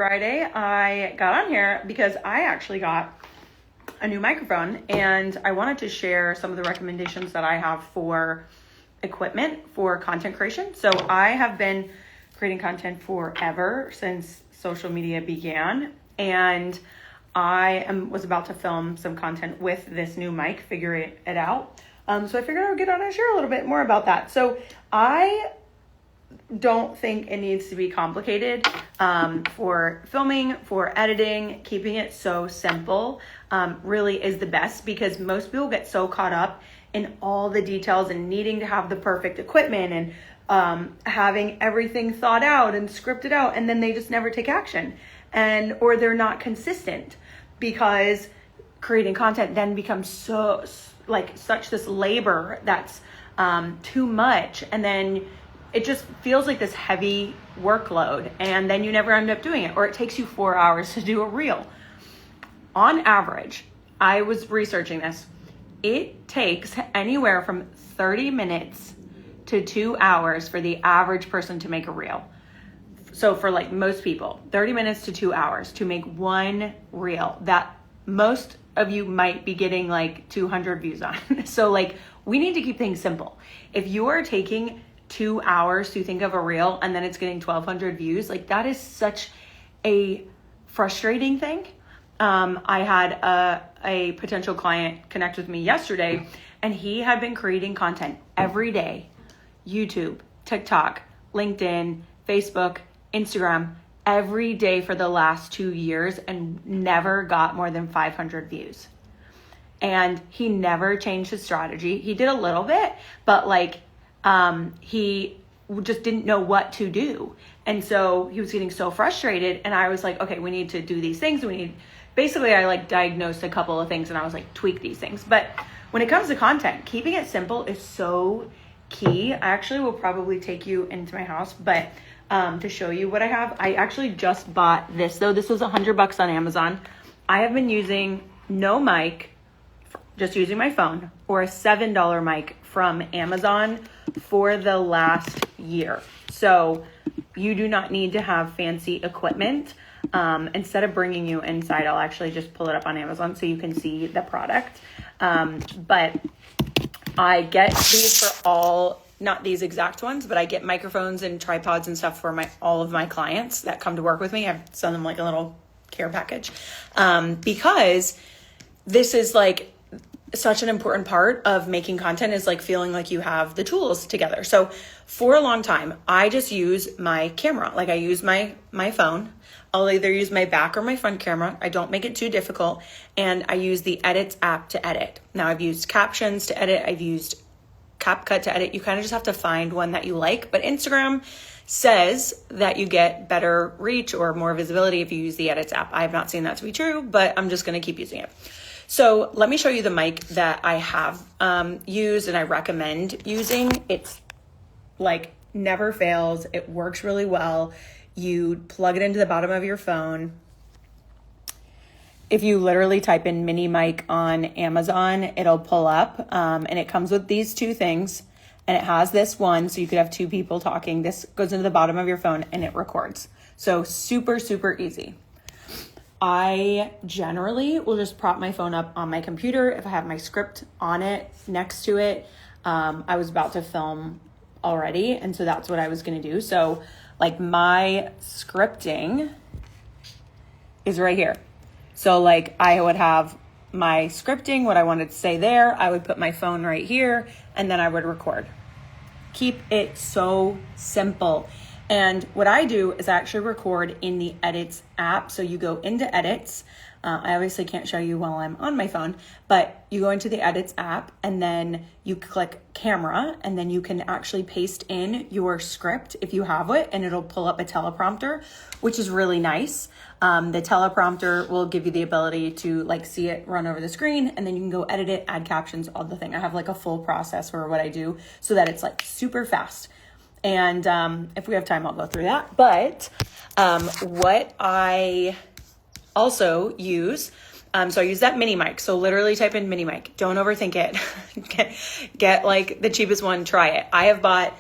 Friday, I got on here because I actually got a new microphone and I wanted to share some of the recommendations that I have for equipment for content creation. So I have been creating content forever, since social media began, and I was about to film some content with this new mic, figure it out. So I figured I would get on and share a little bit more about that. So I don't think it needs to be complicated for filming, for editing. Keeping it so simple really is the best, because most people get so caught up in all the details and needing to have the perfect equipment and having everything thought out and scripted out, and then they just never take action, or they're not consistent, because creating content then becomes such this labor that's too much, and then it just feels like this heavy workload, and then you never end up doing it, or it takes you 4 hours to do a reel. On average, I was researching this, it takes anywhere from 30 minutes to 2 hours for the average person to make a reel. So for most people, 30 minutes to 2 hours to make one reel that most of you might be getting 200 views on. So we need to keep things simple. If you are taking 2 hours to think of a reel and then it's getting 1,200 views, that is such a frustrating thing. I had a potential client connect with me yesterday, and he had been creating content every day, YouTube, TikTok, LinkedIn, Facebook, Instagram, every day for the last 2 years, and never got more than 500 views. And he never changed his strategy. He did a little bit, but he just didn't know what to do. And so he was getting so frustrated, and I was like, okay, we need to do these things. I diagnosed a couple of things, and I was tweak these things. But when it comes to content, keeping it simple is so key. I actually will probably take you into my house, but to show you what I have. I actually just bought this, though. This was $100 on Amazon. I have been using no mic, just using my phone, or a $7 mic from Amazon for the last year. So you do not need to have fancy equipment. Instead of bringing you inside, I'll actually just pull it up on Amazon so you can see the product. But I get these for not these exact ones, but I get microphones and tripods and stuff for all of my clients that come to work with me. I send them a little care package, because this is such an important part of making content, is feeling like you have the tools together. So for a long time, I just use my camera. I use my phone. I'll either use my back or my front camera. I don't make it too difficult. And I use the Edits app to edit. Now I've used Captions to edit. I've used CapCut to edit. You kind of just have to find one that you like. But Instagram says that you get better reach or more visibility if you use the Edits app. I have not seen that to be true, but I'm just going to keep using it. So let me show you the mic that I have used and I recommend using. It's never fails. It works really well. You plug it into the bottom of your phone. If you literally type in mini mic on Amazon, it'll pull up, and it comes with these two things, and it has this one, so you could have two people talking. This goes into the bottom of your phone and it records. So super, super easy. I generally will just prop my phone up on my computer if I have my script on it, next to it. I was about to film already, and so that's what I was going to do. So my scripting is right here. So I would have my scripting, what I wanted to say there. I would put my phone right here, and then I would record. Keep it so simple. And what I do is I actually record in the Edits app. So you go into Edits. I obviously can't show you while I'm on my phone, but you go into the Edits app and then you click Camera, and then you can actually paste in your script if you have it, and it'll pull up a teleprompter, which is really nice. The teleprompter will give you the ability to see it run over the screen, and then you can go edit it, add captions, all the thing. I have a full process for what I do so that it's super fast. And if we have time, I'll go through that. But what I also use, so I use that mini mic. So literally type in mini mic. Don't overthink it. Get the cheapest one. Try it. I have bought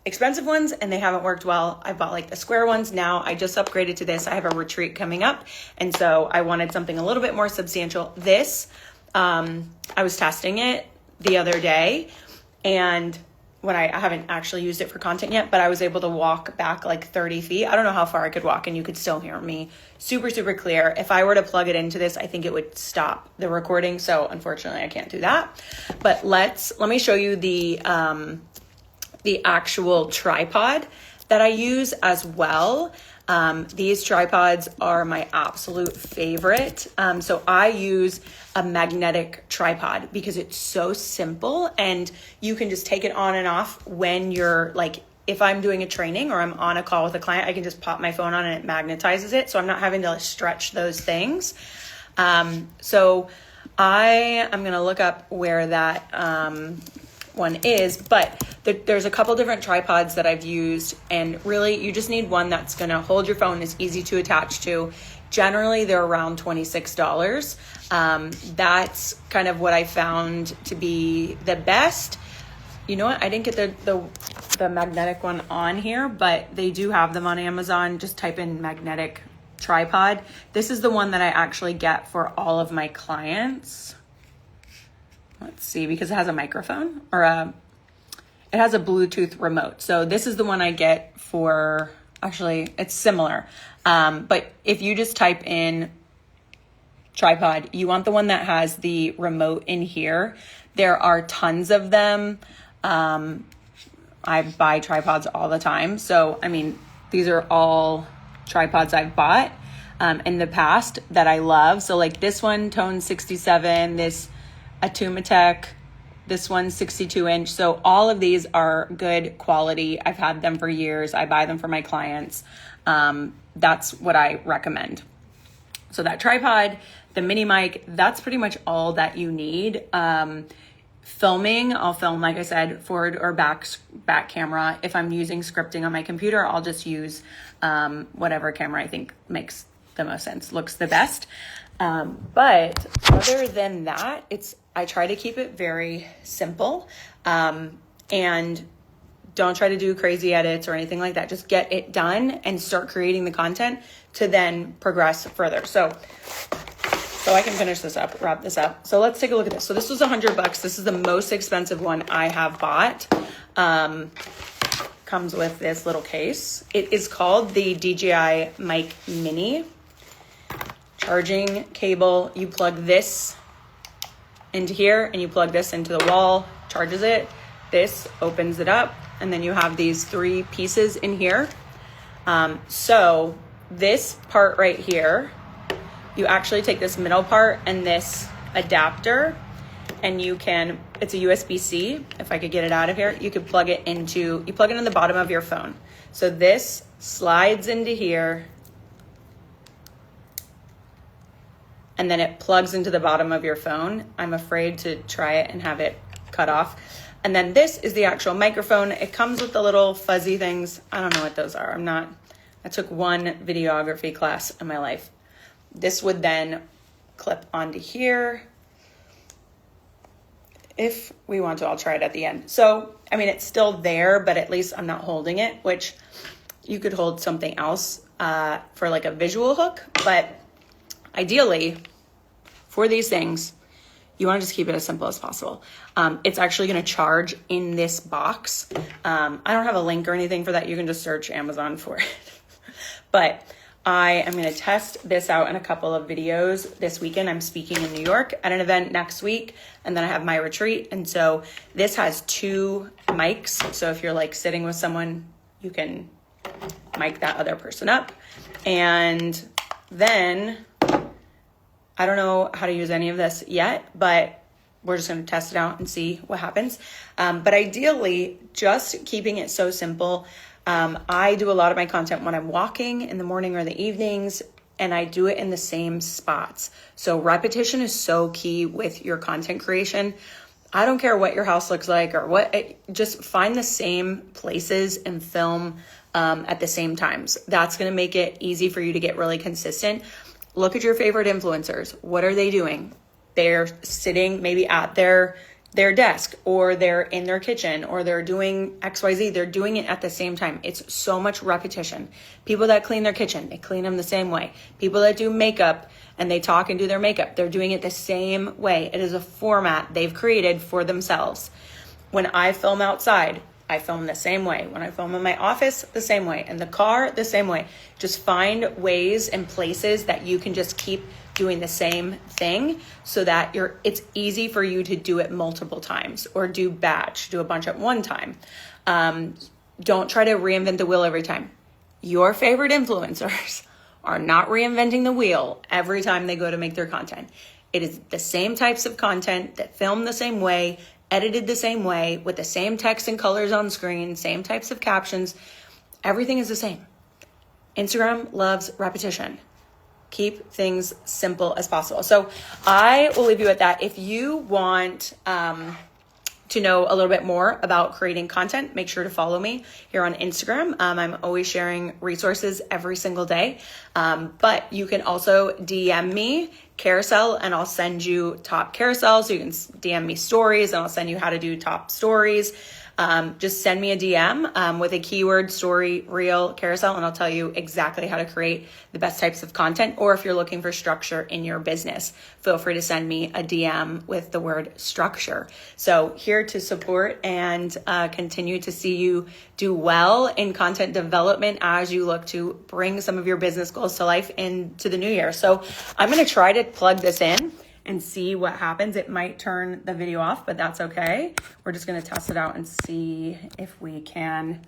expensive ones and they haven't worked well. I bought like the square ones. Now I just upgraded to this. I have a retreat coming up. And so I wanted something a little bit more substantial. This, I was testing it the other day, and when I haven't actually used it for content yet, but I was able to walk back like 30 feet. I don't know how far I could walk and you could still hear me super, super clear. If I were to plug it into this, I think it would stop the recording. So unfortunately I can't do that, but let me show you the actual tripod that I use as well. These tripods are my absolute favorite. So I use a magnetic tripod because it's so simple and you can just take it on and off when you're like, if I'm doing a training or I'm on a call with a client, I can just pop my phone on and it magnetizes it. So I'm not having to stretch those things. So I am going to look up where that, one is, but there's a couple different tripods that I've used, and really you just need one that's going to hold your phone, is easy to attach to. Generally they're around $26. That's kind of what I found to be the best. You know what? I didn't get the magnetic one on here, but they do have them on Amazon. Just type in magnetic tripod. This is the one that I actually get for all of my clients. Let's see, because it has a microphone it has a Bluetooth remote. So this is the one I get for, actually it's similar. But if you just type in tripod, you want the one that has the remote in here. There are tons of them. I buy tripods all the time. So, I mean, these are all tripods I've bought in the past that I love. So like this one, Tone 67, this Atumatech, this one's 62 inch. So all of these are good quality. I've had them for years. I buy them for my clients. That's what I recommend. So that tripod, the mini mic, that's pretty much all that you need. Filming, I'll film, like I said, forward or back camera. If I'm using scripting on my computer, I'll just use whatever camera I think makes the most sense, looks the best. But other than that, I try to keep it very simple, and don't try to do crazy edits or anything like that. Just get it done and start creating the content to then progress further. So I can finish this up, wrap this up. So let's take a look at this. So this was $100. This is the most expensive one I have bought. Comes with this little case. It is called the DJI Mic Mini. Charging cable, you plug this into here and you plug this into the wall, charges it. This opens it up, and then you have these 3 pieces in here. So this part right here, you actually take this middle part and this adapter, and it's a USB-C. If I could get it out of here, you could plug it in the bottom of your phone. So this slides into here, and then it plugs into the bottom of your phone. I'm afraid to try it and have it cut off. And then this is the actual microphone. It comes with the little fuzzy things. I don't know what those are. I took one videography class in my life. This would then clip onto here. If we want to, I'll try it at the end. So, I mean, it's still there, but at least I'm not holding it, which you could hold something else for like a visual hook. But ideally, for these things, you want to just keep it as simple as possible. It's actually going to charge in this box. I don't have a link or anything for that. You can just search Amazon for it. But I am going to test this out in a couple of videos this weekend. I'm speaking in New York at an event next week, and then I have my retreat. And so this has 2 mics. So if you're like sitting with someone, you can mic that other person up. And then I don't know how to use any of this yet, but we're just going to test it out and see what happens. But ideally, just keeping it so simple. I do a lot of my content when I'm walking in the morning or the evenings, and I do it in the same spots. So repetition is so key with your content creation. I don't care what your house looks like or what, just find the same places and film at the same times. That's going to make it easy for you to get really consistent. Look at your favorite influencers. What are they doing? They're sitting maybe at their their desk, or they're in their kitchen, or they're doing XYZ. They're doing it at the same time. It's so much repetition. People that clean their kitchen, they clean them the same way. People that do makeup and they talk and do their makeup, they're doing it the same way. It is a format they've created for themselves. When I film outside, I film the same way. When I film in my office, the same way. In the car, the same way. Just find ways and places that you can just keep doing the same thing so that it's easy for you to do it multiple times, or do a bunch at one time. Don't try to reinvent the wheel every time. Your favorite influencers are not reinventing the wheel every time they go to make their content. It is the same types of content that film the same way, edited the same way, with the same text and colors on screen, same types of captions. Everything is the same. Instagram loves repetition. Keep things simple as possible. So I will leave you at that. If you want to know a little bit more about creating content, make sure to follow me here on Instagram. I'm always sharing resources every single day. But you can also DM me carousel, and I'll send you top carousels. So you can DM me stories, and I'll send you how to do top stories. Just send me a DM with a keyword, story, reel, carousel, and I'll tell you exactly how to create the best types of content. Or if you're looking for structure in your business, feel free to send me a DM with the word structure. So here to support and continue to see you do well in content development as you look to bring some of your business goals to life into the new year. So I'm going to try to plug this in and see what happens. It might turn the video off, but that's okay. We're just going to test it out and see if we can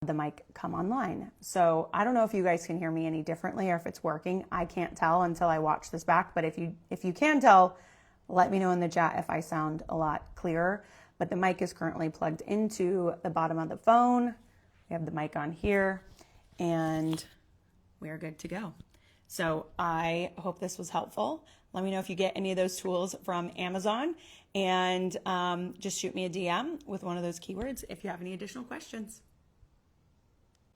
the mic come online. So I don't know if you guys can hear me any differently or if it's working. I can't tell until I watch this back, but if you can tell, let me know in the chat if I sound a lot clearer. But the mic is currently plugged into the bottom of the phone. We have the mic on here, and we're good to go. So I hope this was helpful. Let me know if you get any of those tools from Amazon, and just shoot me a DM with one of those keywords if you have any additional questions.